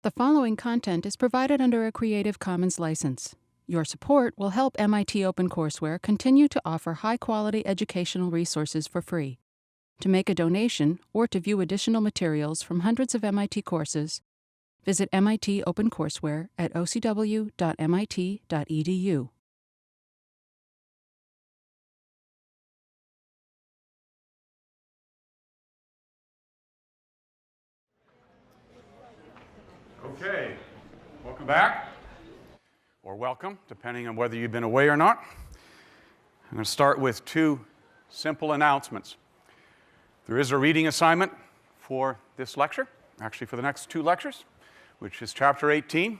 The following content is provided under a Creative Commons license. Your support will help MIT OpenCourseware continue to offer high-quality educational resources for free. To make a donation or to view additional materials from hundreds of MIT courses, visit MIT OpenCourseware at ocw.mit.edu. Okay, welcome back, or welcome, depending on whether you've been away or not. I'm going to start with two simple announcements. There is a reading assignment for this lecture, actually for the next two lectures, which is Chapter 18.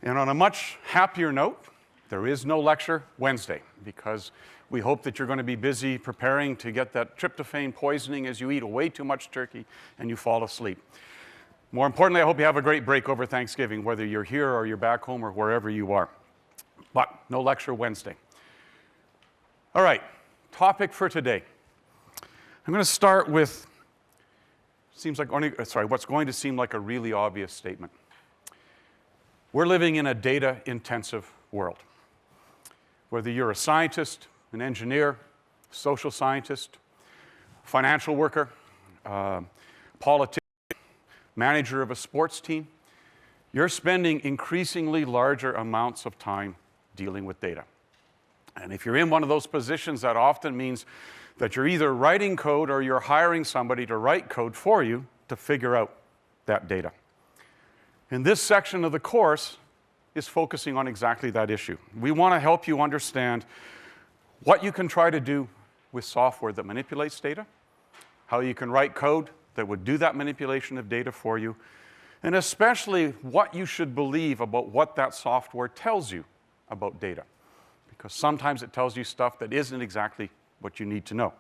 And on a much happier note, there is no lecture Wednesday, because we hope that you're going to be busy preparing to get that tryptophan poisoning as you eat way too much turkey and you fall asleep. More importantly, I hope you have a great break over Thanksgiving, whether you're here or you're back home or wherever you are. But no lecture Wednesday. All right, topic for today. I'm going to start with what's going to seem like a really obvious statement. We're living in a data-intensive world. Whether you're a scientist, an engineer, social scientist, financial worker, politician, manager of a sports team, you're spending increasingly larger amounts of time dealing with data. And if you're in one of those positions, that often means that you're either writing code or you're hiring somebody to write code for you to figure out that data. And this section of the course is focusing on exactly that issue. We want to help you understand what you can try to do with software that manipulates data, how you can write code that would do that manipulation of data for you, and especially what you should believe about what that software tells you about data. Because sometimes it tells you stuff that isn't exactly what you need to know.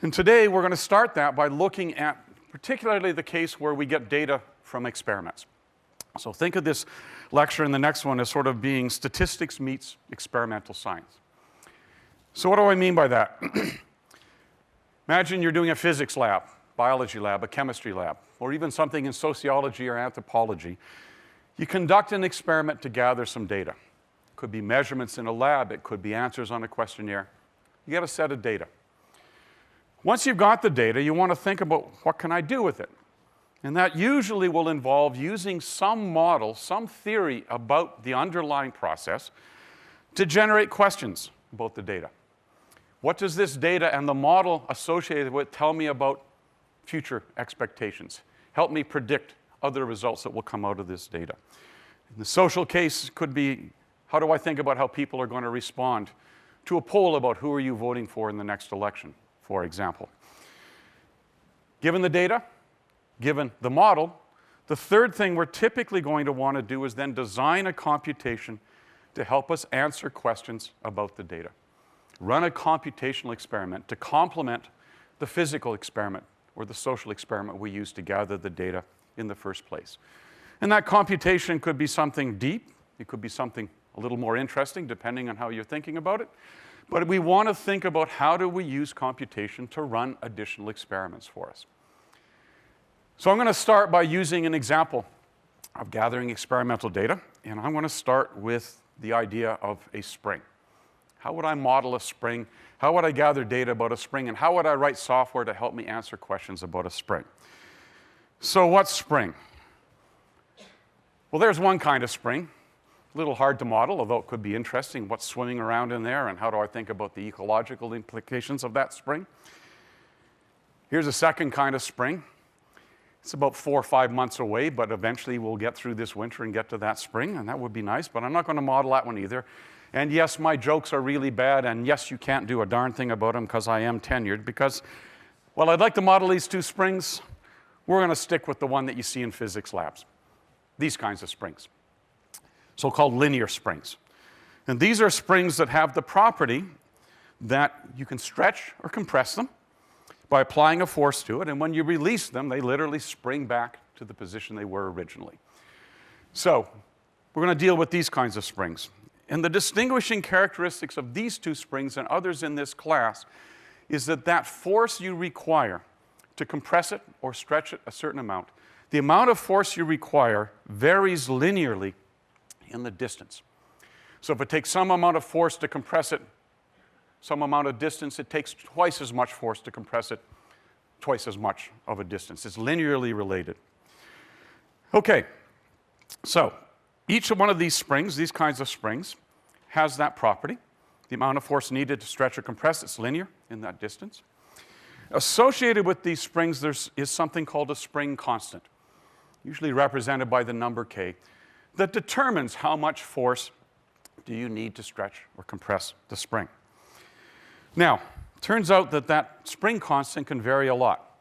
And today we're going to start that by looking at particularly the case where we get data from experiments. So think of this lecture and the next one as sort of being statistics meets experimental science. So what do I mean by that? Imagine you're doing a physics lab, biology lab, a chemistry lab, or even something in sociology or anthropology. You conduct an experiment to gather some data. It could be measurements in a lab. It could be answers on a questionnaire. You get a set of data. Once you've got the data, you want to think about what can I do with it? And that usually will involve using some model, some theory about the underlying process to generate questions about the data. What does this data and the model associated with it tell me about future expectations? Help me predict other results that will come out of this data. In the social case could be, how do I think about how people are going to respond to a poll about who are you voting for in the next election, for example. Given the data, given the model, the third thing we're typically going to want to do is then design a computation to help us answer questions about the data. Run a computational experiment to complement the physical experiment or the social experiment we use to gather the data in the first place. And that computation could be something deep. It could be something a little more interesting, depending on how you're thinking about it. But we want to think about how do we use computation to run additional experiments for us. So I'm going to start by using an example of gathering experimental data. And I'm going to start with the idea of a spring. How would I model a spring? How would I gather data about a spring? And how would I write software to help me answer questions about a spring? So what's spring? Well, there's one kind of spring. A little hard to model, although it could be interesting. What's swimming around in there, and how do I think about the ecological implications of that spring? Here's a second kind of spring. It's about 4 or 5 months away, but eventually we'll get through this winter and get to that spring, and that would be nice, but I'm not going to model that one either. And yes, my jokes are really bad, and yes, you can't do a darn thing about them because I am tenured, because, well, I'd like to model these two springs. We're going to stick with the one that you see in physics labs, these kinds of springs, so-called linear springs. And these are springs that have the property that you can stretch or compress them by applying a force to it, and when you release them, they literally spring back to the position they were originally. So we're going to deal with these kinds of springs. And the distinguishing characteristics of these two springs and others in this class is that that force you require to compress it or stretch it a certain amount, the amount of force you require varies linearly in the distance. So if it takes some amount of force to compress it, some amount of distance, it takes twice as much force to compress it, twice as much of a distance. It's linearly related. Okay, so each one of these springs, these kinds of springs, has that property. The amount of force needed to stretch or compress, it's linear in that distance. Associated with these springs, there is something called a spring constant, usually represented by the number k, that determines how much force do you need to stretch or compress the spring. Now, turns out that that spring constant can vary a lot.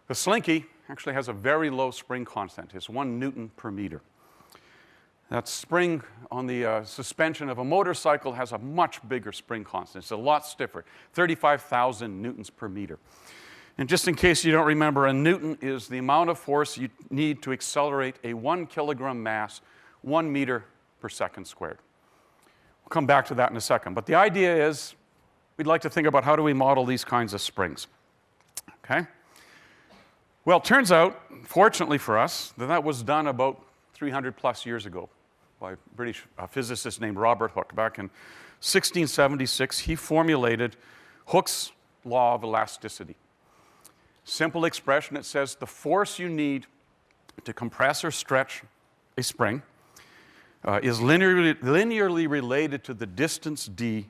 The slinky actually has a very low spring constant. It's 1 Newton per meter. That spring on the suspension of a motorcycle has a much bigger spring constant. It's a lot stiffer, 35,000 newtons per meter. And just in case you don't remember, a newton is the amount of force you need to accelerate a 1 kilogram mass 1 meter per second squared. We'll come back to that in a second. But the idea is we'd like to think about how do we model these kinds of springs. Okay? Well, it turns out, fortunately for us, that was done about 300 plus years ago by a British physicist named Robert Hooke. Back in 1676, he formulated Hooke's law of elasticity. Simple expression, it says the force you need to compress or stretch a spring is linearly related to the distance d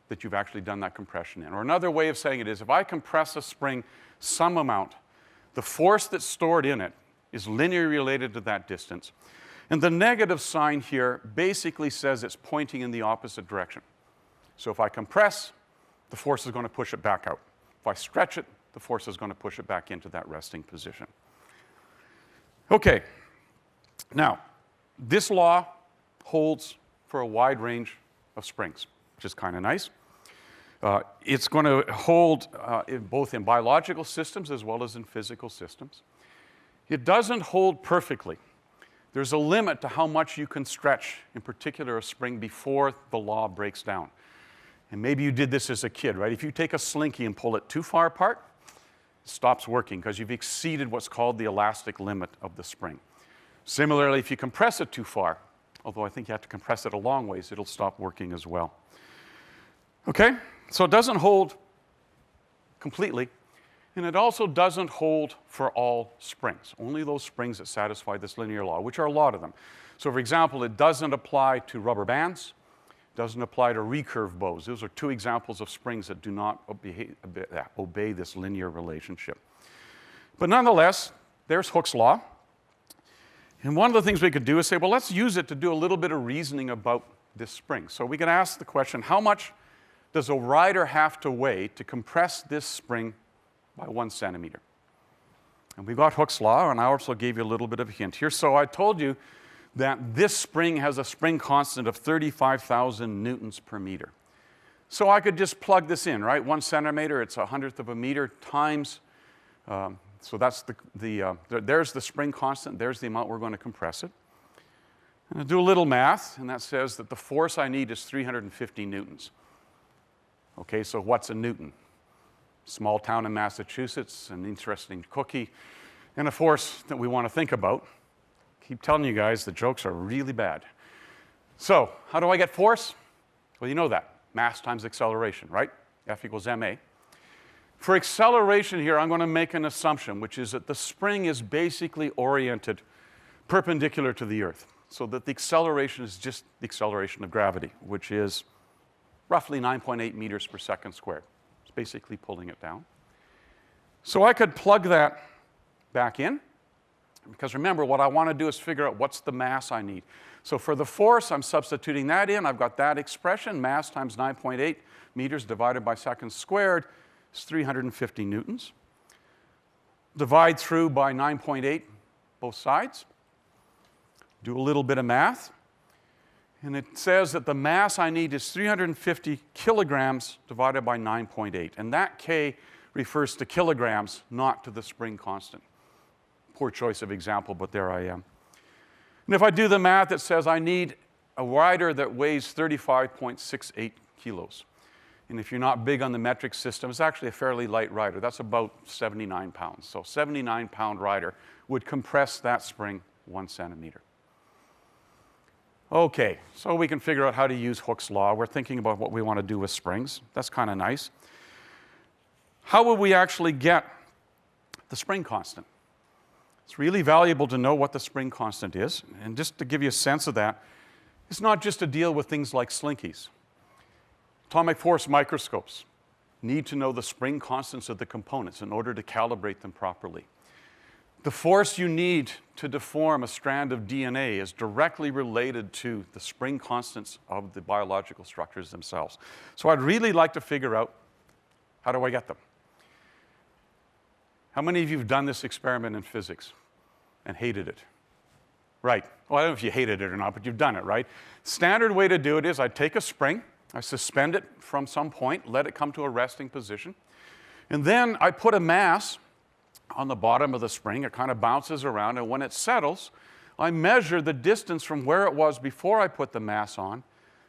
that you've actually done that compression in. Or another way of saying it is, if I compress a spring some amount, the force that's stored in it is linearly related to that distance. And the negative sign here basically says it's pointing in the opposite direction. So if I compress, the force is going to push it back out. If I stretch it, the force is going to push it back into that resting position. Okay. Now, this law holds for a wide range of springs, which is kind of nice. It's going to hold both in biological systems as well as in physical systems. It doesn't hold perfectly. There's a limit to how much you can stretch, in particular a spring, before the law breaks down. And maybe you did this as a kid, right? If you take a slinky and pull it too far apart, it stops working because you've exceeded what's called the elastic limit of the spring. Similarly, if you compress it too far, although I think you have to compress it a long ways, it'll stop working as well. Okay? So it doesn't hold completely, and it also doesn't hold for all springs, only those springs that satisfy this linear law, which are a lot of them. So for example, it doesn't apply to rubber bands, doesn't apply to recurve bows. Those are two examples of springs that do not obey this linear relationship. But nonetheless, there's Hooke's law. And one of the things we could do is say, well, let's use it to do a little bit of reasoning about this spring. So we can ask the question, how much does a rider have to weigh to compress this spring by 1 centimeter? And we got Hooke's law, and I also gave you a little bit of a hint here. So I told you that this spring has a spring constant of 35,000 newtons per meter. So I could just plug this in, right? 1 centimeter, it's 100th of a meter times, so that's there's the spring constant, there's the amount we're going to compress it. And I'll do a little math, and that says that the force I need is 350 newtons. Okay, so what's a newton? Small town in Massachusetts, an interesting cookie, and a force that we want to think about. Keep telling you guys the jokes are really bad. So, how do I get force? Well, you know that. Mass times acceleration, right? F equals ma. For acceleration here, I'm going to make an assumption, which is that the spring is basically oriented perpendicular to the Earth, so that the acceleration is just the acceleration of gravity, which is roughly 9.8 meters per second squared. It's basically pulling it down. So I could plug that back in, because remember, what I want to do is figure out what's the mass I need. So for the force, I'm substituting that in. I've got that expression, mass times 9.8 meters divided by seconds squared is 350 newtons. Divide through by 9.8 both sides. Do a little bit of math. And it says that the mass I need is 350 kilograms divided by 9.8. And that K refers to kilograms, not to the spring constant. Poor choice of example, but there I am. And if I do the math, it says I need a rider that weighs 35.68 kilos. And if you're not big on the metric system, it's actually a fairly light rider. That's about 79 pounds. So 79-pound rider would compress that spring 1 centimeter. Okay, so we can figure out how to use Hooke's law. We're thinking about what we want to do with springs. That's kind of nice. How will we actually get the spring constant? It's really valuable to know what the spring constant is. And just to give you a sense of that, it's not just to deal with things like slinkies. Atomic force microscopes need to know the spring constants of the components in order to calibrate them properly. The force you need to deform a strand of DNA is directly related to the spring constants of the biological structures themselves. So I'd really like to figure out, how do I get them? How many of you have done this experiment in physics and hated it? Right. Well, I don't know if you hated it or not, but you've done it, right? Standard way to do it is I take a spring, I suspend it from some point, let it come to a resting position, and then I put a mass on the bottom of the spring. It kind of bounces around, and when it settles, I measure the distance from where it was before I put the mass on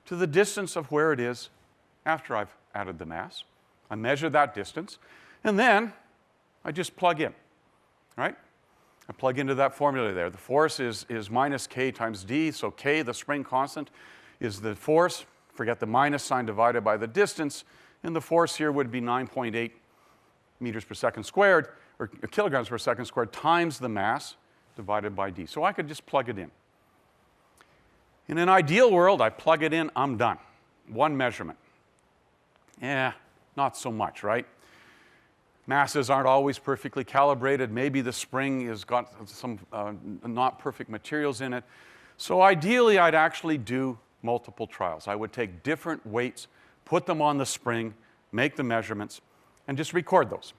to the distance of where it is after I've added the mass. I measure that distance, and then I just plug in, right? I plug into that formula there. The force is minus k times d, so k, the spring constant, is the force. Forget the minus sign divided by the distance, and the force here would be 9.8 meters per second squared, or kilograms per second squared, times the mass divided by d. So I could just plug it in. In an ideal world, I plug it in, I'm done. One measurement. Not so much, right? Masses aren't always perfectly calibrated. Maybe the spring has got some not perfect materials in it. So ideally, I'd actually do multiple trials. I would take different weights, put them on the spring, make the measurements, and just record those.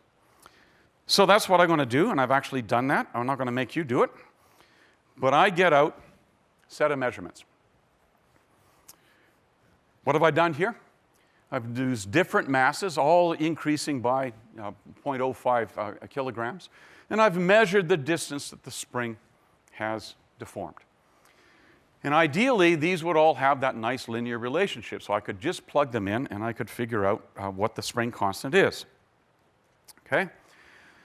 So that's what I'm going to do, and I've actually done that. I'm not going to make you do it. But I get out a set of measurements. What have I done here? I've used different masses, all increasing by 0.05 kilograms, and I've measured the distance that the spring has deformed. And ideally, these would all have that nice linear relationship, so I could just plug them in and I could figure out what the spring constant is. Okay?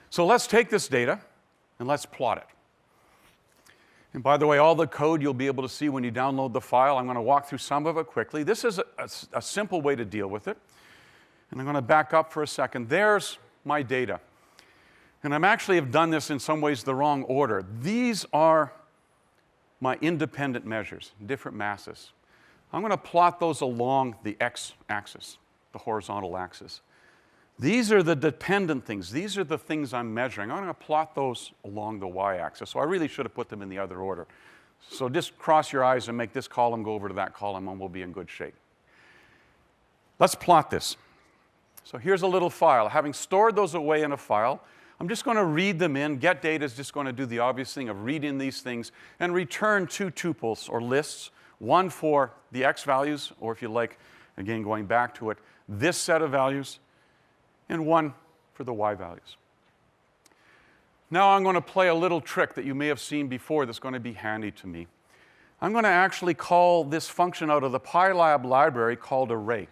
So let's take this data and let's plot it. And by the way, all the code you'll be able to see when you download the file. I'm going to walk through some of it quickly. This is a simple way to deal with it. And I'm going to back up for a second. There's my data. And I actually have done this in some ways the wrong order. These are my independent measures, different masses. I'm going to plot those along the x-axis, the horizontal axis. These are the dependent things. These are the things I'm measuring. I'm going to plot those along the y-axis. So I really should have put them in the other order. So just cross your eyes and make this column go over to that column, and we'll be in good shape. Let's plot this. So here's a little file. Having stored those away in a file, I'm just going to read them in. Get data is just going to do the obvious thing of reading these things and return two tuples or lists, one for the x values, or if you like, again, going back to it, this set of values, and one for the y values. Now I'm going to play a little trick that you may have seen before that's going to be handy to me. I'm going to actually call this function out of the PyLab library called array.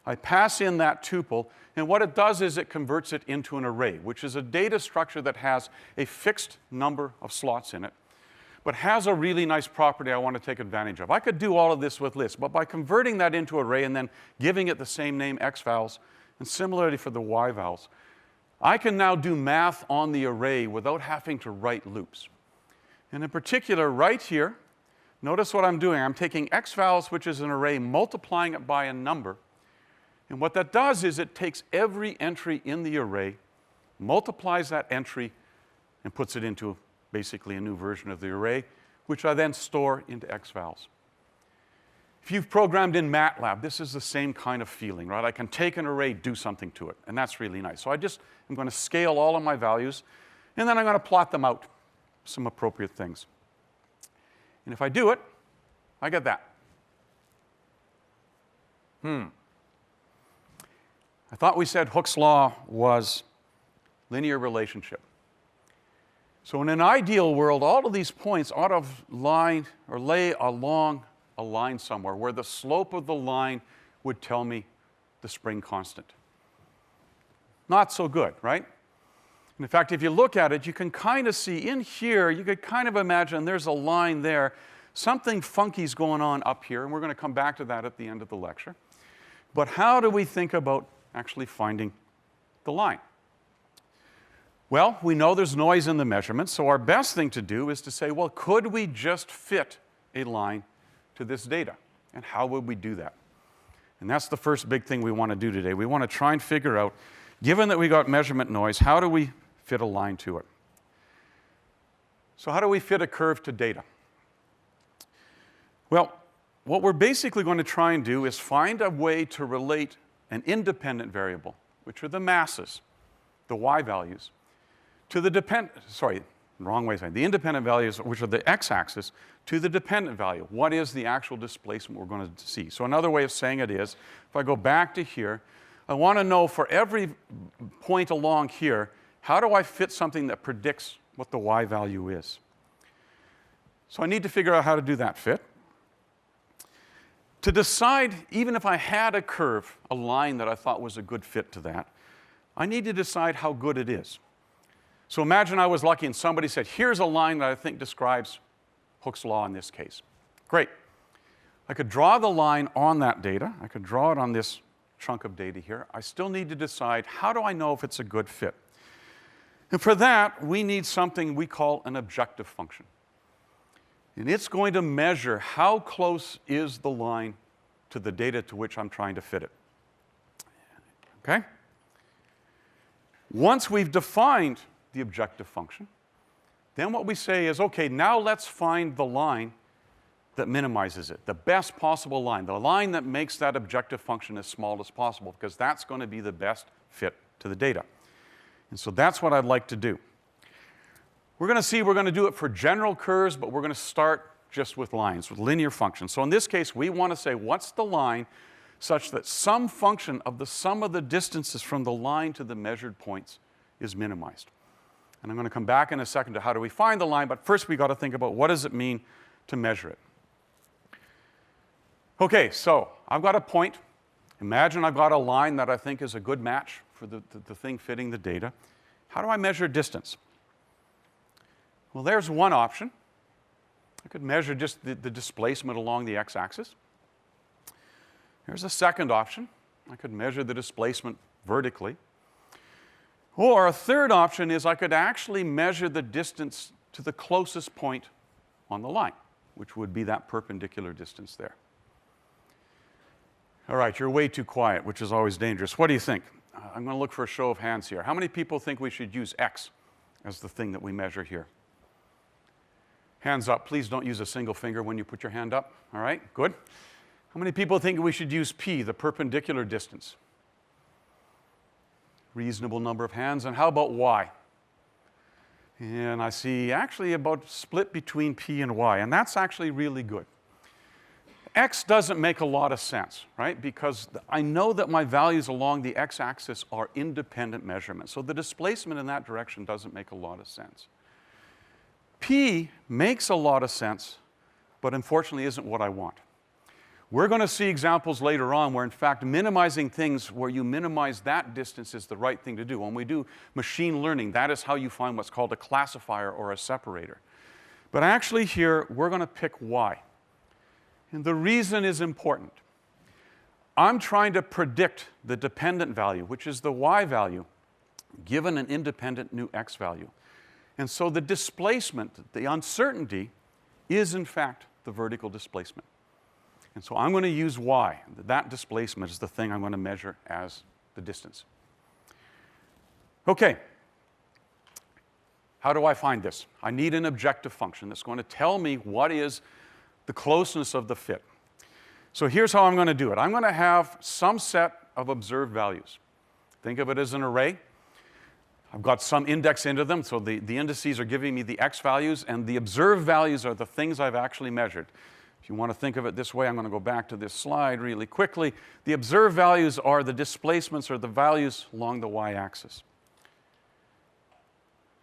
I pass in that tuple, and what it does is it converts it into an array, which is a data structure that has a fixed number of slots in it, but has a really nice property I want to take advantage of. I could do all of this with lists, but by converting that into array and then giving it the same name, xvals, and similarly for the y-vals, I can now do math on the array without having to write loops. And in particular, right here, notice what I'm doing. I'm taking xvals, which is an array, multiplying it by a number. And what that does is it takes every entry in the array, multiplies that entry, and puts it into basically a new version of the array, which I then store into xvals. If you've programmed in MATLAB, this is the same kind of feeling, right? I can take an array, do something to it, and that's really nice. So I'm going to scale all of my values, and then I'm going to plot them out, some appropriate things. And if I do it, I get that. I thought we said Hooke's law was linear relationship. So in an ideal world, all of these points ought to lie along a line somewhere where the slope of the line would tell me the spring constant. Not so good, right? And in fact, if you look at it, you can kind of see in here, you could kind of imagine there's a line there. Something funky's going on up here, and we're going to come back to that at the end of the lecture. But how do we think about actually finding the line? Well, we know there's noise in the measurements, so our best thing to do is to say, well, could we just fit a line to this data? And how would we do that? And that's the first big thing we want to do today. We want to try and figure out, given that we got measurement noise, how do we fit a line to it? So how do we fit a curve to data? Well, what we're basically going to try and do is find a way to relate an independent variable, which are the masses, the y values, to the the independent values, which are the x-axis, to the dependent value. What is the actual displacement we're going to see? So another way of saying it is, if I go back to here, I want to know for every point along here, how do I fit something that predicts what the y value is? So I need to figure out how to do that fit. To decide, even if I had a curve, a line that I thought was a good fit to that, I need to decide how good it is. So imagine I was lucky and somebody said, here's a line that I think describes Hooke's law in this case. Great. I could draw the line on that data. I could draw it on this chunk of data here. I still need to decide, how do I know if it's a good fit? And for that, we need something we call an objective function. And it's going to measure how close is the line to the data to which I'm trying to fit it. Okay? Once we've defined the objective function, then what we say is, okay, now let's find the line that minimizes it, the best possible line, the line that makes that objective function as small as possible, because that's going to be the best fit to the data. And so that's what I'd like to do. We're going to do it for general curves, but we're going to start just with lines, with linear functions. So in this case, we want to say, what's the line such that some function of the sum of the distances from the line to the measured points is minimized? And I'm going to come back in a second to how do we find the line, but first we've got to think about what does it mean to measure it. Okay, so I've got a point. Imagine I've got a line that I think is a good match for the thing fitting the data. How do I measure distance? Well, there's one option. I could measure just the displacement along the x-axis. Here's a second option. I could measure the displacement vertically. Or a third option is I could actually measure the distance to the closest point on the line, which would be that perpendicular distance there. All right, you're way too quiet, which is always dangerous. What do you think? I'm going to look for a show of hands here. How many people think we should use x as the thing that we measure here? Hands up. Please don't use a single finger when you put your hand up. All right, good. How many people think we should use p, the perpendicular distance? Reasonable number of hands. And how about y? And I see actually about split between p and y, and that's actually really good. X doesn't make a lot of sense, right? Because I know that my values along the x-axis are independent measurements. So the displacement in that direction doesn't make a lot of sense. P makes a lot of sense, but unfortunately isn't what I want. We're going to see examples later on where, in fact, minimizing things where you minimize that distance is the right thing to do. When we do machine learning, that is how you find what's called a classifier or a separator. But actually here, we're going to pick y. And the reason is important. I'm trying to predict the dependent value, which is the y value, given an independent new x value. And so the displacement, the uncertainty, is in fact the vertical displacement. And so I'm going to use y. That displacement is the thing I'm going to measure as the distance. Okay. How do I find this? I need an objective function that's going to tell me what is the closeness of the fit. So here's how I'm going to do it. I'm going to have some set of observed values. Think of it as an array. I've got some index into them, so the indices are giving me the x values, and the observed values are the things I've actually measured. If you want to think of it this way, I'm going to go back to this slide really quickly. The observed values are the displacements or the values along the y-axis.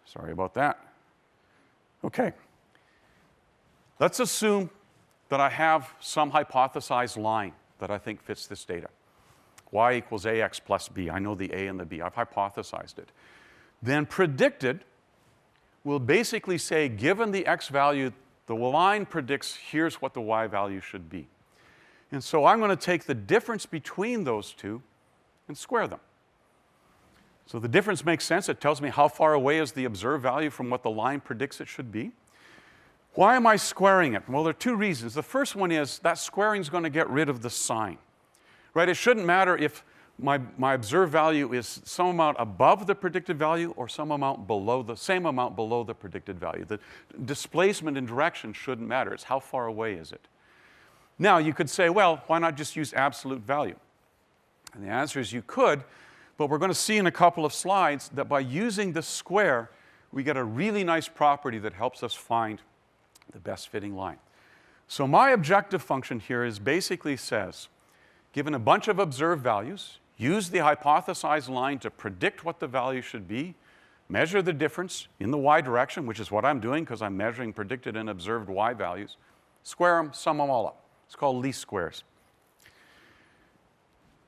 Sorry about that. Okay. Let's assume that I have some hypothesized line that I think fits this data. y equals ax plus b. I know the a and the b. I've hypothesized it. Then predicted will basically say, given the x value, the line predicts here's what the y value should be. And so I'm going to take the difference between those two and square them. So the difference makes sense. It tells me how far away is the observed value from what the line predicts it should be. Why am I squaring it? Well, there are two reasons. The first one is that squaring is going to get rid of the sign. Right? It shouldn't matter if my observed value is some amount above the predicted value or some amount below the same amount below the predicted value. The displacement in direction shouldn't matter. It's how far away is it. Now, you could say, well, why not just use absolute value? And the answer is you could, but we're going to see in a couple of slides that by using the square, we get a really nice property that helps us find the best fitting line. So my objective function here is basically says, given a bunch of observed values, use the hypothesized line to predict what the value should be, measure the difference in the y direction, which is what I'm doing because I'm measuring predicted and observed y values, square them, sum them all up. It's called least squares.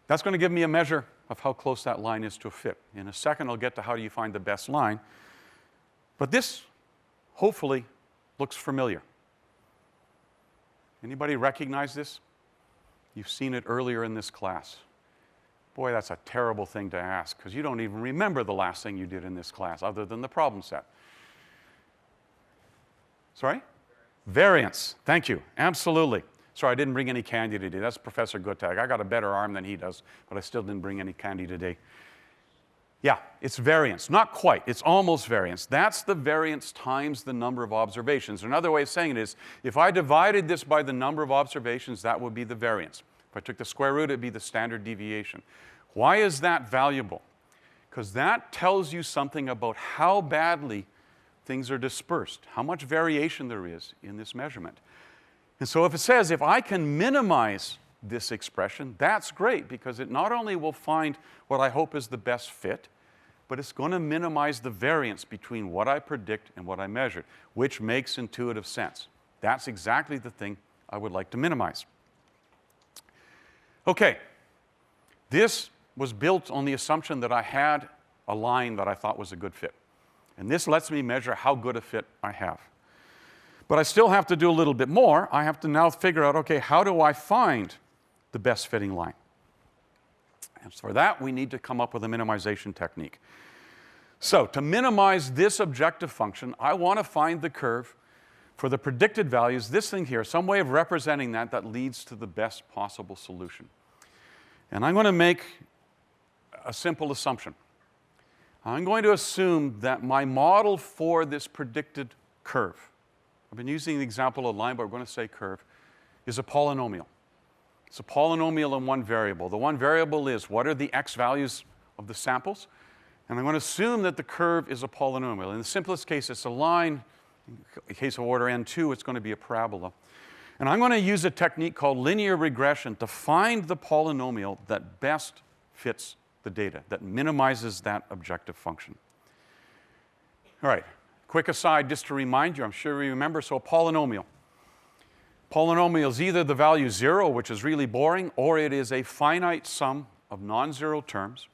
That's going to give me a measure of how close that line is to a fit. In a second, I'll get to how do you find the best line. But this, hopefully, looks familiar. Anybody recognize this? You've seen it earlier in this class. Boy, that's a terrible thing to ask, because you don't even remember the last thing you did in this class, other than the problem set. Sorry? Variance. Thank you. Absolutely. Sorry, I didn't bring any candy today. That's Professor Guttag. I got a better arm than he does, but I still didn't bring any candy today. Yeah, it's variance. Not quite. It's almost variance. That's the variance times the number of observations. Another way of saying it is, if I divided this by the number of observations, that would be the variance. If I took the square root, it would be the standard deviation. Why is that valuable? Because that tells you something about how badly things are dispersed, how much variation there is in this measurement. And so if it says, if I can minimize this expression, that's great, because it not only will find what I hope is the best fit, but it's going to minimize the variance between what I predict and what I measured, which makes intuitive sense. That's exactly the thing I would like to minimize. Okay, this was built on the assumption that I had a line that I thought was a good fit. And this lets me measure how good a fit I have. But I still have to do a little bit more. I have to now figure out, okay, how do I find the best fitting line? And for that, we need to come up with a minimization technique. So to minimize this objective function, I want to find the curve for the predicted values, this thing here, some way of representing that that leads to the best possible solution. And I'm going to make a simple assumption. I'm going to assume that my model for this predicted curve, I've been using the example of line, but we're going to say curve, is a polynomial. It's a polynomial in one variable. The one variable is what are the x values of the samples? And I'm going to assume that the curve is a polynomial. In the simplest case, it's a line. In the case of order n2, it's going to be a parabola. And I'm going to use a technique called linear regression to find the polynomial that best fits the data, that minimizes that objective function. All right, quick aside just to remind you, I'm sure you remember, so a polynomial. Polynomial is either the value 0, which is really boring, or it is a finite sum of non-zero terms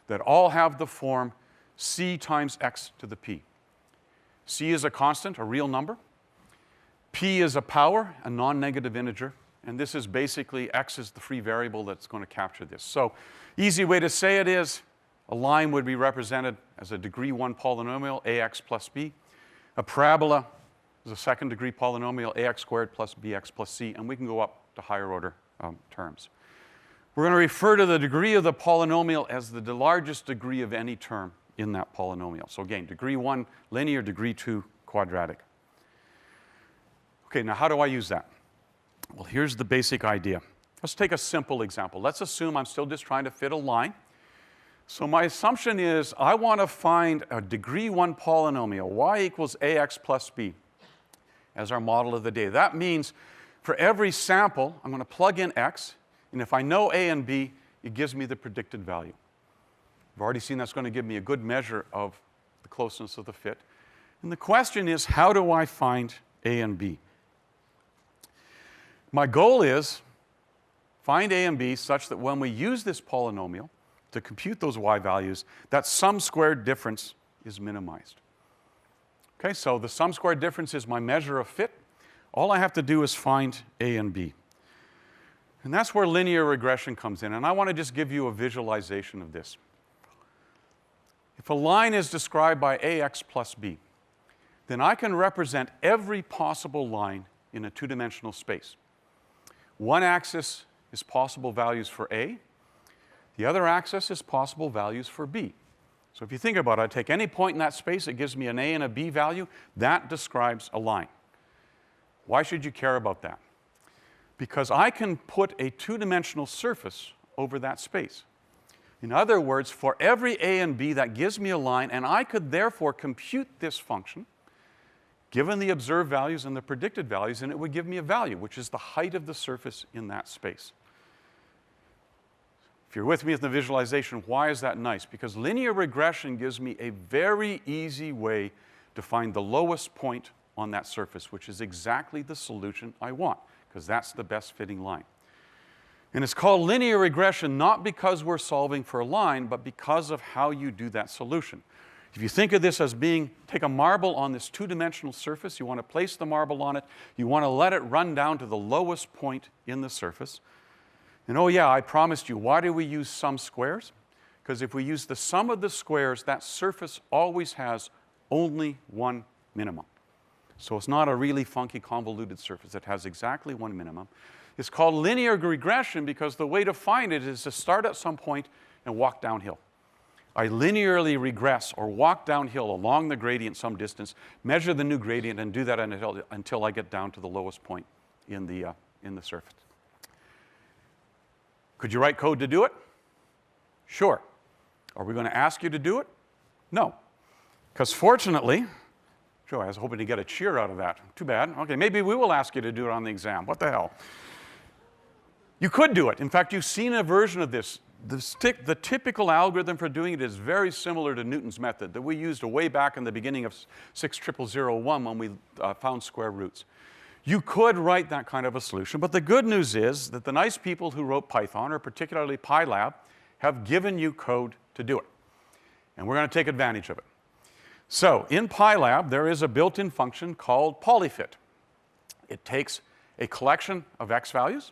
that all have the form c times x to the p. C is a constant, a real number. P is a power, a non-negative integer. And this is basically x is the free variable that's going to capture this. So easy way to say it is a line would be represented as a degree 1 polynomial, ax plus b. A parabola is a second degree polynomial, ax squared plus bx plus c. And we can go up to higher order terms. We're going to refer to the degree of the polynomial as the largest degree of any term in that polynomial. So again, degree 1 linear, degree 2 quadratic. Okay, now how do I use that? Well, here's the basic idea. Let's take a simple example. Let's assume I'm still just trying to fit a line. So my assumption is I want to find a degree 1 polynomial, y equals ax plus b, as our model of the data. That means for every sample, I'm going to plug in x, and if I know a and b, it gives me the predicted value. I've already seen that's going to give me a good measure of the closeness of the fit. And the question is, how do I find a and b? My goal is find a and b such that when we use this polynomial to compute those y values, that sum squared difference is minimized. Okay, so the sum squared difference is my measure of fit. All I have to do is find a and b. And that's where linear regression comes in. And I want to just give you a visualization of this. If a line is described by ax plus b, then I can represent every possible line in a two-dimensional space. One axis is possible values for a. The other axis is possible values for b. So if you think about it, I take any point in that space, it gives me an a and a b value. That describes a line. Why should you care about that? Because I can put a two-dimensional surface over that space. In other words, for every a and b, that gives me a line, and I could therefore compute this function, given the observed values and the predicted values, and it would give me a value, which is the height of the surface in that space. If you're with me in the visualization, why is that nice? Because linear regression gives me a very easy way to find the lowest point on that surface, which is exactly the solution I want, because that's the best fitting line. And it's called linear regression not because we're solving for a line, but because of how you do that solution. If you think of this as being, take a marble on this two-dimensional surface, you want to place the marble on it, you want to let it run down to the lowest point in the surface. And oh yeah, I promised you, why do we use sum squares? Because if we use the sum of the squares, that surface always has only one minimum. So it's not a really funky convoluted surface. It has exactly one minimum. It's called linear regression because the way to find it is to start at some point and walk downhill. I linearly regress or walk downhill along the gradient some distance, measure the new gradient, and do that until I get down to the lowest point in the surface. Could you write code to do it? Sure. Are we going to ask you to do it? No. Because fortunately, sure, I was hoping to get a cheer out of that. Too bad. Okay, maybe we will ask you to do it on the exam. What the hell? You could do it. In fact, you've seen a version of this. The typical algorithm for doing it is very similar to Newton's method that we used way back in the beginning of 60001 when we found square roots. You could write that kind of a solution, but the good news is that the nice people who wrote Python, or particularly PyLab, have given you code to do it. And we're going to take advantage of it. So in PyLab, there is a built-in function called polyfit. It takes a collection of x values,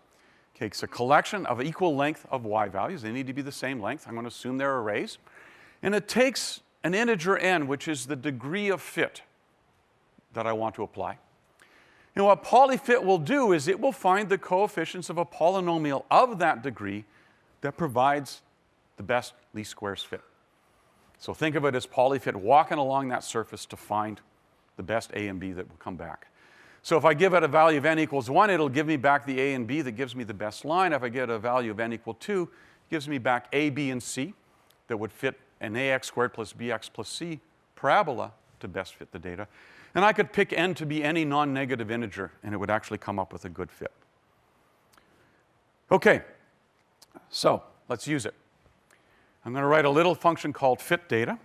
takes a collection of equal length of y values. They need to be the same length. I'm going to assume they're arrays. And it takes an integer n, which is the degree of fit that I want to apply. And what polyfit will do is it will find the coefficients of a polynomial of that degree that provides the best least squares fit. So think of it as polyfit walking along that surface to find the best a and b that will come back. So if I give it a value of n equals 1, it'll give me back the a and b that gives me the best line. If I get a value of n equal 2, it gives me back a, b, and c that would fit an ax squared plus bx plus c parabola to best fit the data. And I could pick n to be any non-negative integer, and it would actually come up with a good fit. Okay, so let's use it. I'm going to write a little function called fit data.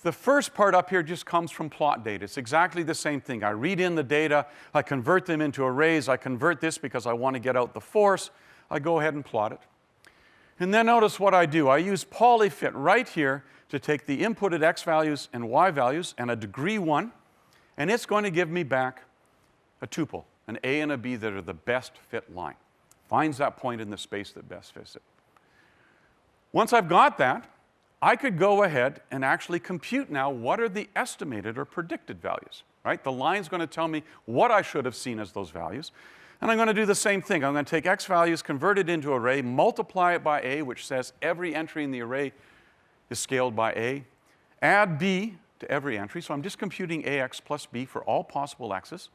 The first part up here just comes from plot data. It's exactly the same thing. I read in the data, I convert them into arrays, I convert this because I want to get out the force, I go ahead and plot it. And then notice what I do. I use polyfit right here to take the inputted x values and y values and a degree 1, and it's going to give me back a tuple, an a and a b that are the best fit line. Finds that point in the space that best fits it. Once I've got that, I could go ahead and actually compute now what are the estimated or predicted values, right? The line's going to tell me what I should have seen as those values. And I'm going to do the same thing. I'm going to take x values, convert it into array, multiply it by a, which says every entry in the array is scaled by a, add b to every entry. So I'm just computing ax plus b for all possible x's.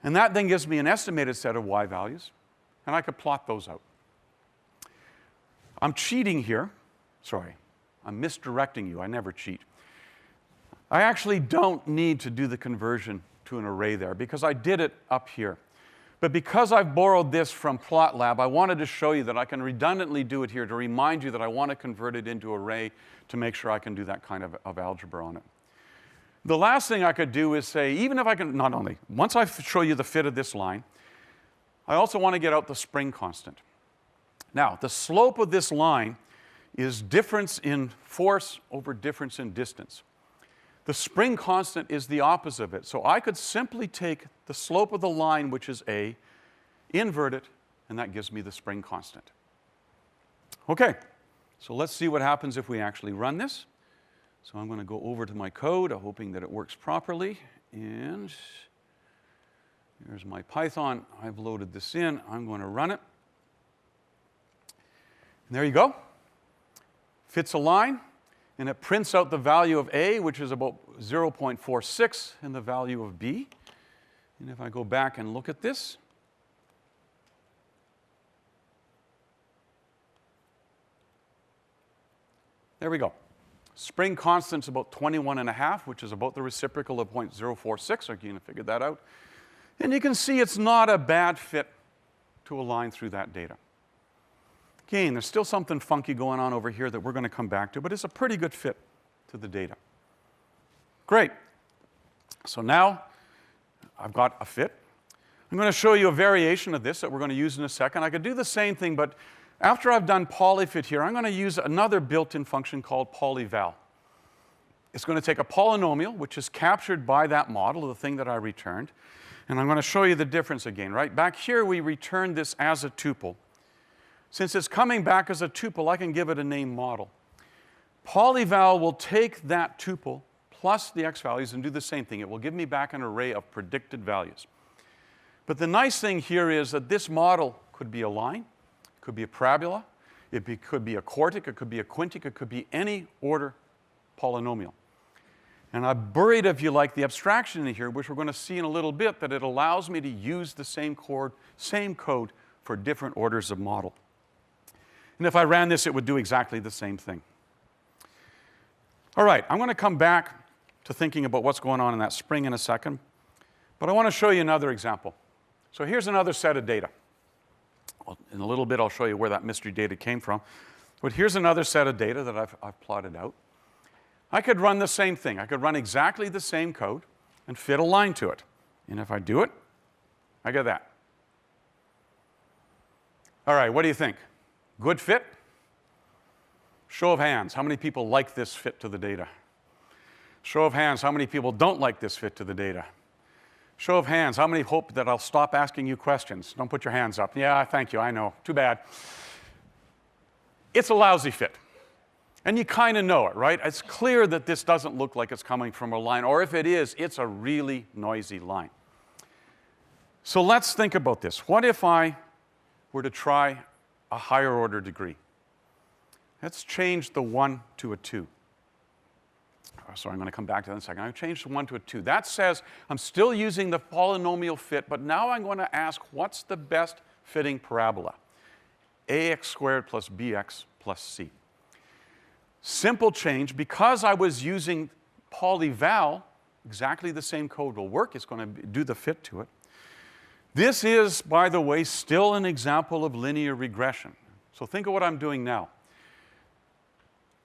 And that then gives me an estimated set of y values. And I could plot those out. I'm cheating here. Sorry, I'm misdirecting you. I never cheat. I actually don't need to do the conversion to an array there because I did it up here. But because I've borrowed this from PlotLab, I wanted to show you that I can redundantly do it here to remind you that I want to convert it into array to make sure I can do that kind of algebra on it. The last thing I could do is say, even if I can, not only, once I show you the fit of this line, I also want to get out the spring constant. Now, the slope of this line is difference in force over difference in distance. The spring constant is the opposite of it. So I could simply take the slope of the line, which is A, invert it, and that gives me the spring constant. Okay, so let's see what happens if we actually run this. So I'm going to go over to my code, hoping that it works properly. And here's my Python. I've loaded this in. I'm going to run it. And there you go. Fits a line, and it prints out the value of A, which is about 0.46, and the value of B. And if I go back and look at this, there we go. Spring constant's about 21.5, which is about the reciprocal of 0.046. So you can figure that out. And you can see it's not a bad fit to a line through that data. Again, there's still something funky going on over here that we're going to come back to, but it's a pretty good fit to the data. Great. So now I've got a fit. I'm going to show you a variation of this that we're going to use in a second. I could do the same thing, but after I've done polyfit here, I'm going to use another built-in function called polyval. It's going to take a polynomial, which is captured by that model, the thing that I returned, and I'm going to show you the difference again. Right back here, we returned this as a tuple. Since it's coming back as a tuple, I can give it a name model. Polyval will take that tuple plus the x values and do the same thing. It will give me back an array of predicted values. But the nice thing here is that this model could be a line, it could be a parabola, could be a quartic, it could be a quintic, it could be any order polynomial. And I buried, if you like, the abstraction in here, which we're going to see in a little bit, that it allows me to use the same code for different orders of model. And if I ran this, it would do exactly the same thing. All right, I'm going to come back to thinking about what's going on in that spring in a second. But I want to show you another example. So here's another set of data. Well, in a little bit, I'll show you where that mystery data came from. But here's another set of data that I've plotted out. I could run the same thing. I could run exactly the same code and fit a line to it. And if I do it, I get that. All right, what do you think? Good fit? Show of hands. How many people like this fit to the data? Show of hands. How many people don't like this fit to the data? Show of hands. How many hope that I'll stop asking you questions? Don't put your hands up. Yeah, thank you. I know. Too bad. It's a lousy fit. And you kind of know it, right? It's clear that this doesn't look like it's coming from a line, or if it is, it's a really noisy line. So let's think about this. What if I were to try a higher order degree? Let's change the 1 to a 2. Sorry, I'm going to come back to that in a second. I've changed the 1 to a 2. That says I'm still using the polynomial fit, but now I'm going to ask what's the best fitting parabola? ax squared plus bx plus c. Simple change. Because I was using polyval, exactly the same code will work. It's going to do the fit to it. This is, by the way, still an example of linear regression. So think of what I'm doing now.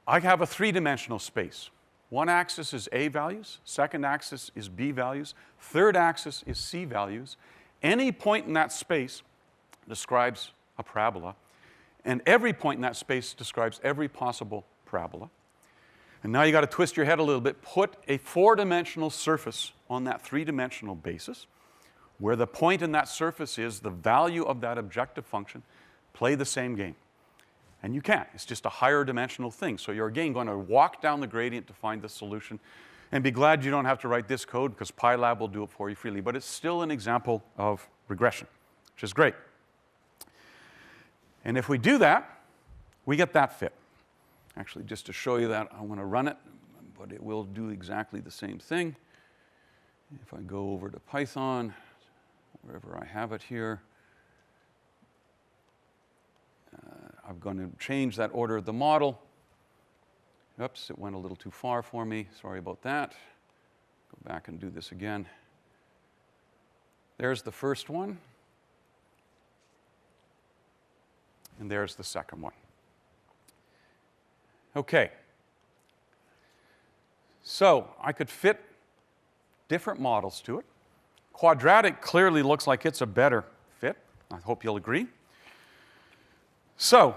I have a three-dimensional space. One axis is A values, second axis is B values, third axis is C values. Any point in that space describes a parabola, and every point in that space describes every possible parabola. And now you got to twist your head a little bit. Put a four-dimensional surface on that three-dimensional basis, where the point in that surface is the value of that objective function. Play the same game. And you can't. It's just a higher dimensional thing. So you're, again, going to walk down the gradient to find the solution. And be glad you don't have to write this code, because PyLab will do it for you freely. But it's still an example of regression, which is great. And if we do that, we get that fit. Actually, just to show you that, I want to run it, but it will do exactly the same thing. If I go over to Python, wherever I have it here, I'm going to change that order of the model. Oops, it went a little too far for me. Sorry about that. Go back and do this again. There's the first one. And there's the second one. Okay. So I could fit different models to it. Quadratic clearly looks like it's a better fit. I hope you'll agree. So,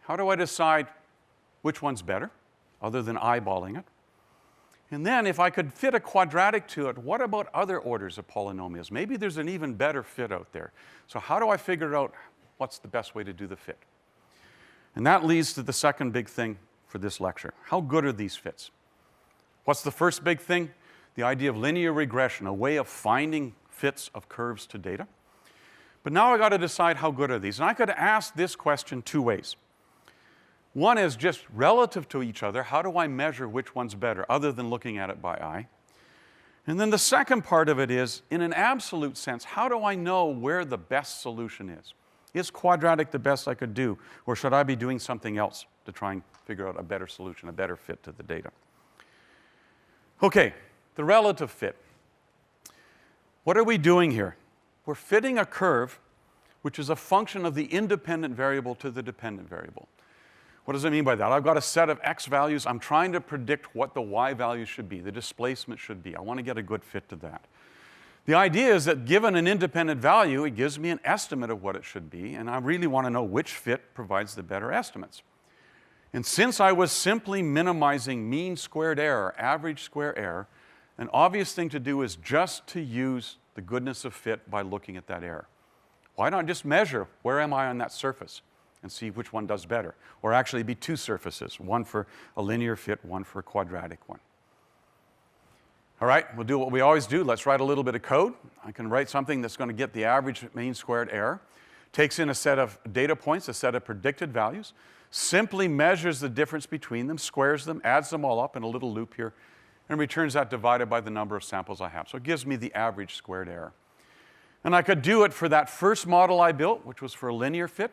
how do I decide which one's better, other than eyeballing it? And then, if I could fit a quadratic to it, what about other orders of polynomials? Maybe there's an even better fit out there. So how do I figure out what's the best way to do the fit? And that leads to the second big thing for this lecture. How good are these fits? What's the first big thing? The idea of linear regression, a way of finding fits of curves to data. But now I've got to decide how good are these. And I could ask this question two ways. One is just relative to each other, how do I measure which one's better, other than looking at it by eye? And then the second part of it is, in an absolute sense, how do I know where the best solution is? Is quadratic the best I could do, or should I be doing something else to try and figure out a better solution, a better fit to the data? Okay, the relative fit. What are we doing here? We're fitting a curve which is a function of the independent variable to the dependent variable. What does it mean by that? I've got a set of x values. I'm trying to predict what the y value should be, the displacement should be. I want to get a good fit to that. The idea is that given an independent value, it gives me an estimate of what it should be, and I really want to know which fit provides the better estimates. And since I was simply minimizing mean squared error, average square error, an obvious thing to do is just to use the goodness of fit by looking at that error. Why not just measure where am I on that surface and see which one does better? Or actually be two surfaces, one for a linear fit, one for a quadratic one. All right, we'll do what we always do. Let's write a little bit of code. I can write something that's going to get the average mean squared error, takes in a set of data points, a set of predicted values, simply measures the difference between them, squares them, adds them all up in a little loop here, and returns that divided by the number of samples I have. So it gives me the average squared error. And I could do it for that first model I built, which was for a linear fit,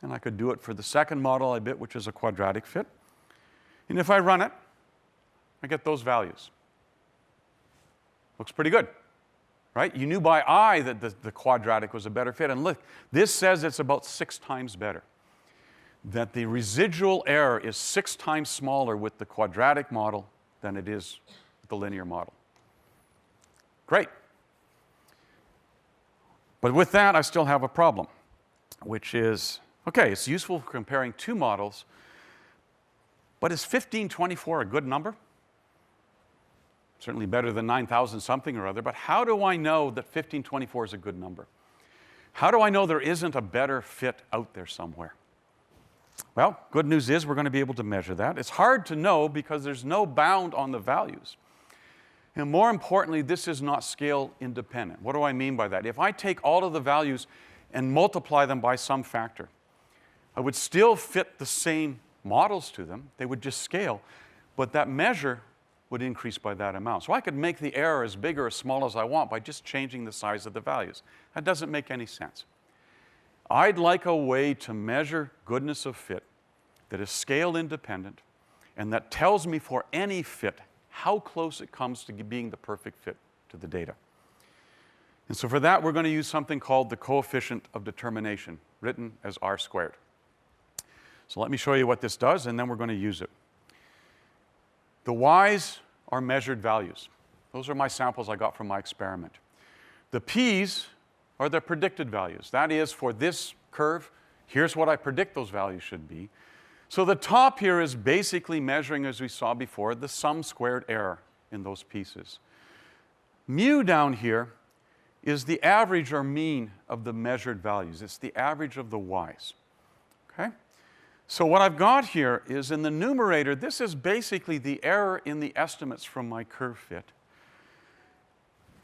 and I could do it for the second model I built, which is a quadratic fit. And if I run it, I get those values. Looks pretty good, right? You knew by eye that the quadratic was a better fit. And look, this says it's about 6 times better. That the residual error is 6 times smaller with the quadratic model than it is with the linear model. Great. But with that, I still have a problem, which is, okay, it's useful for comparing two models, but is 1524 a good number? Certainly better than 9,000 something or other, but how do I know that 1524 is a good number? How do I know there isn't a better fit out there somewhere? Well, good news is we're going to be able to measure that. It's hard to know because there's no bound on the values. And more importantly, this is not scale independent. What do I mean by that? If I take all of the values and multiply them by some factor, I would still fit the same models to them. They would just scale, but that measure would increase by that amount. So I could make the error as big or as small as I want by just changing the size of the values. That doesn't make any sense. I'd like a way to measure goodness of fit that is scale independent and that tells me for any fit how close it comes to being the perfect fit to the data. And so for that, we're going to use something called the coefficient of determination, written as r squared. So let me show you what this does, and then we're going to use it. The y's are measured values. Those are my samples I got from my experiment. The p's are the predicted values. That is, for this curve, here's what I predict those values should be. So the top here is basically measuring, as we saw before, the sum squared error in those pieces. Mu down here is the average or mean of the measured values. It's the average of the y's. Okay? So what I've got here is in the numerator, this is basically the error in the estimates from my curve fit.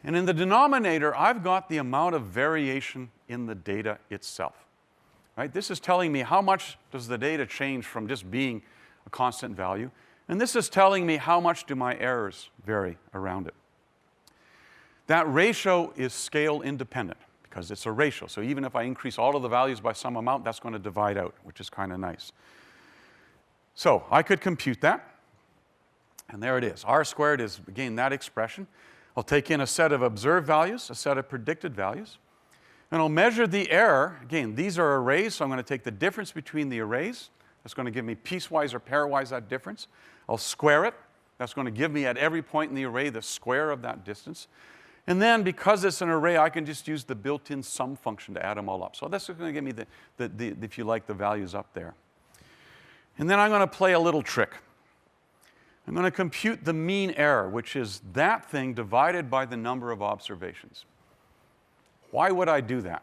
And in the denominator, I've got the amount of variation in the data itself. Right? This is telling me how much does the data change from just being a constant value. And this is telling me how much do my errors vary around it. That ratio is scale independent because it's a ratio. So even if I increase all of the values by some amount, that's going to divide out, which is kind of nice. So I could compute that. And there it is. R squared is, again, that expression. I'll take in a set of observed values, a set of predicted values. And I'll measure the error. Again, these are arrays, so I'm going to take the difference between the arrays. That's going to give me piecewise or pairwise that difference. I'll square it. That's going to give me at every point in the array the square of that distance. And then, because it's an array, I can just use the built-in sum function to add them all up. So that's going to give me, if you like, the values up there. And then I'm going to play a little trick. I'm going to compute the mean error, which is that thing divided by the number of observations. Why would I do that?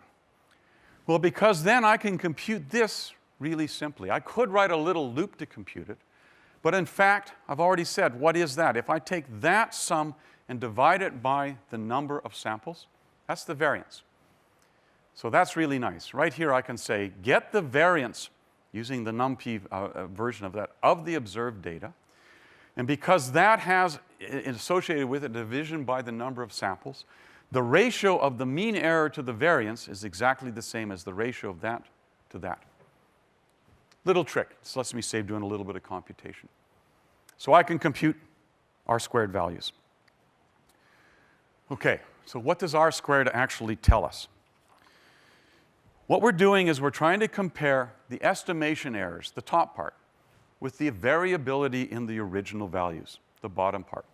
Well, because then I can compute this really simply. I could write a little loop to compute it, but in fact, I've already said, what is that? If I take that sum and divide it by the number of samples, that's the variance. So that's really nice. Right here I can say, get the variance, using the NumPy version of that, of the observed data. And because that has associated with it division by the number of samples, the ratio of the mean error to the variance is exactly the same as the ratio of that to that. Little trick. This lets me save doing a little bit of computation. So I can compute R-squared values. Okay, so what does R-squared actually tell us? What we're doing is we're trying to compare the estimation errors, the top part, with the variability in the original values, the bottom part.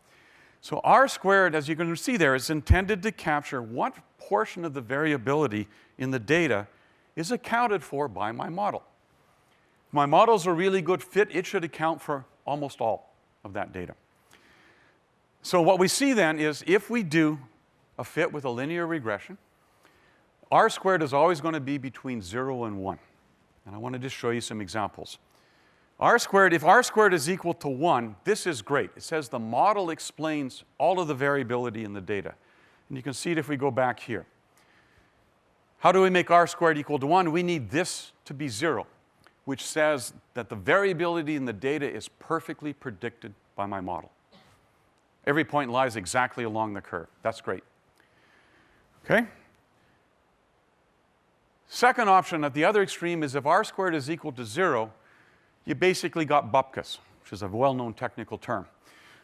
So R-squared, as you can see there, is intended to capture what portion of the variability in the data is accounted for by my model. If my model's a really good fit, it should account for almost all of that data. So what we see then is if we do a fit with a linear regression, R-squared is always going to be between 0 and 1. And I want to just show you some examples. R-squared, if R-squared is equal to 1, this is great. It says the model explains all of the variability in the data. And you can see it if we go back here. How do we make R-squared equal to 1? We need this to be 0, which says that the variability in the data is perfectly predicted by my model. Every point lies exactly along the curve. That's great. Okay? Second option at the other extreme is if R-squared is equal to 0, you basically got bupkis, which is a well-known technical term,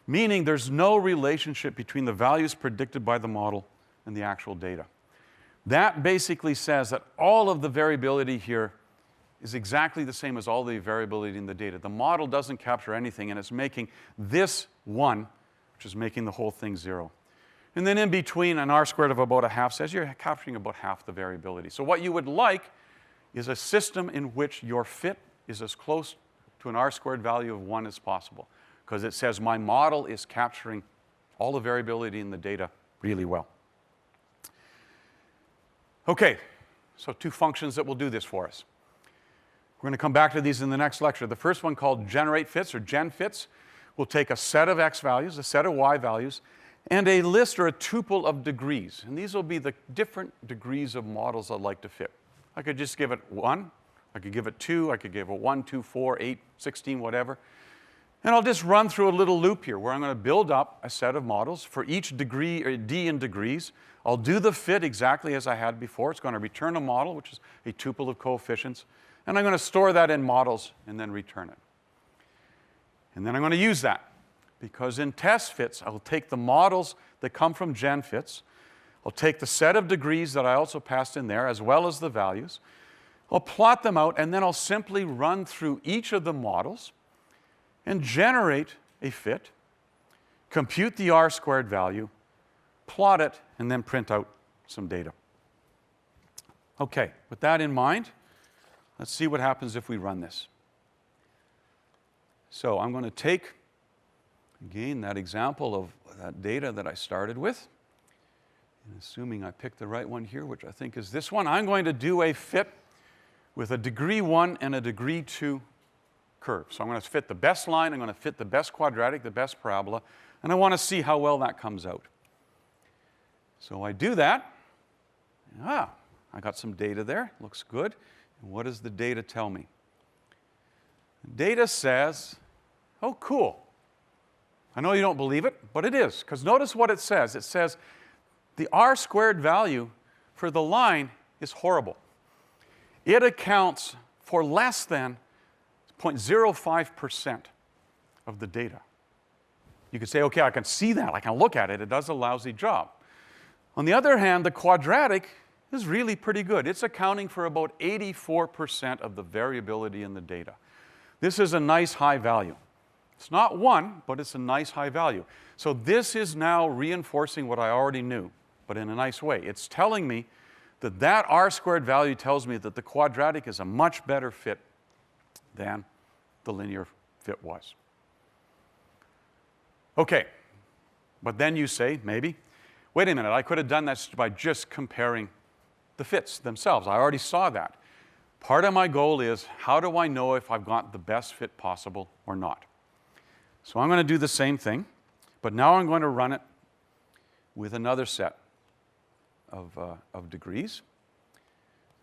meaning there's no relationship between the values predicted by the model and the actual data. That basically says that all of the variability here is exactly the same as all the variability in the data. The model doesn't capture anything, and it's making this 1, which is making the whole thing 0. And then in between, an R-squared of about a half says you're capturing about half the variability. So what you would like is a system in which your fit is as close to an R-squared value of 1 as possible, because it says my model is capturing all the variability in the data really well. Okay, so two functions that will do this for us. We're going to come back to these in the next lecture. The first one, called generate fits or gen fits, will take a set of x values, a set of y values, and a list or a tuple of degrees. And these will be the different degrees of models I'd like to fit. I could just give it 1, I could give it 2, I could give it 1, 2, 4, 8, 16, whatever. And I'll just run through a little loop here where I'm going to build up a set of models for each degree, or d in degrees. I'll do the fit exactly as I had before. It's going to return a model, which is a tuple of coefficients. And I'm going to store that in models and then return it. And then I'm going to use that, because in test fits, I'll take the models that come from gen fits. I'll take the set of degrees that I also passed in there, as well as the values. I'll plot them out, and then I'll simply run through each of the models and generate a fit, compute the R-squared value, plot it, and then print out some data. Okay, with that in mind, let's see what happens if we run this. So I'm going to take, again, that example of that data that I started with. And assuming I picked the right one here, which I think is this one, I'm going to do a fit with a degree 1 and a degree 2 curve. So I'm going to fit the best line, I'm going to fit the best quadratic, the best parabola, and I want to see how well that comes out. So I do that. I got some data there. Looks good. And what does the data tell me? The data says, oh, cool. I know you don't believe it, but it is, because notice what it says. It says the R-squared value for the line is horrible. It accounts for less than 0.05% of the data. You could say, okay, I can see that. I can look at it. It does a lousy job. On the other hand, the quadratic is really pretty good. It's accounting for about 84% of the variability in the data. This is a nice high value. It's not 1, but it's a nice high value. So this is now reinforcing what I already knew. but in a nice way. It's telling me that that r-squared value tells me that the quadratic is a much better fit than the linear fit was. Okay, but then you say, maybe, wait a minute, I could have done this by just comparing the fits themselves. I already saw that. Part of my goal is, how do I know if I've got the best fit possible or not? So I'm going to do the same thing, but now I'm going to run it with another set of degrees.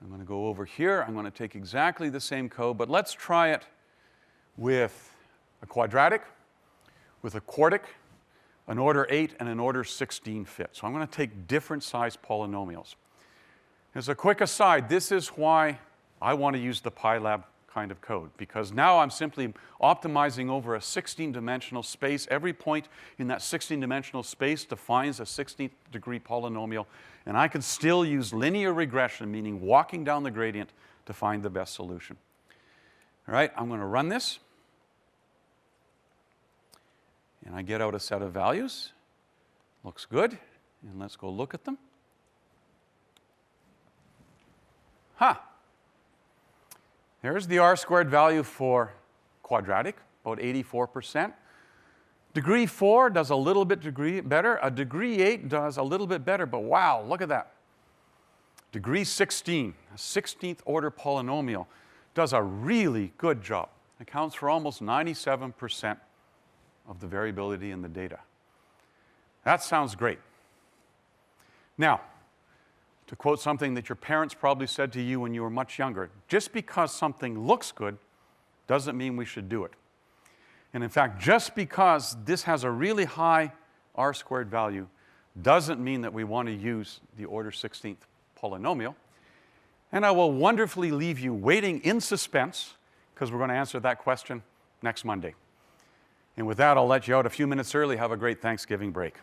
I'm going to go over here. I'm going to take exactly the same code, but let's try it with a quadratic, with a quartic, an order 8, and an order 16 fit. So I'm going to take different size polynomials. As a quick aside, this is why I want to use the PyLab kind of code, because now I'm simply optimizing over a 16-dimensional space. Every point in that 16-dimensional space defines a 16th degree polynomial, and I can still use linear regression, meaning walking down the gradient, to find the best solution. All right, I'm going to run this, and I get out a set of values. Looks good, and let's go look at them. There's the r-squared value for quadratic, about 84%. Degree 4 does a little bit better. A degree 8 does a little bit better, but wow, look at that. Degree 16, a 16th order polynomial, does a really good job. It accounts for almost 97% of the variability in the data. That sounds great. Now, to quote something that your parents probably said to you when you were much younger, just because something looks good doesn't mean we should do it. And in fact, just because this has a really high r-squared value doesn't mean that we want to use the order 16th polynomial. And I will wonderfully leave you waiting in suspense, because we're going to answer that question next Monday. And with that, I'll let you out a few minutes early. Have a great Thanksgiving break.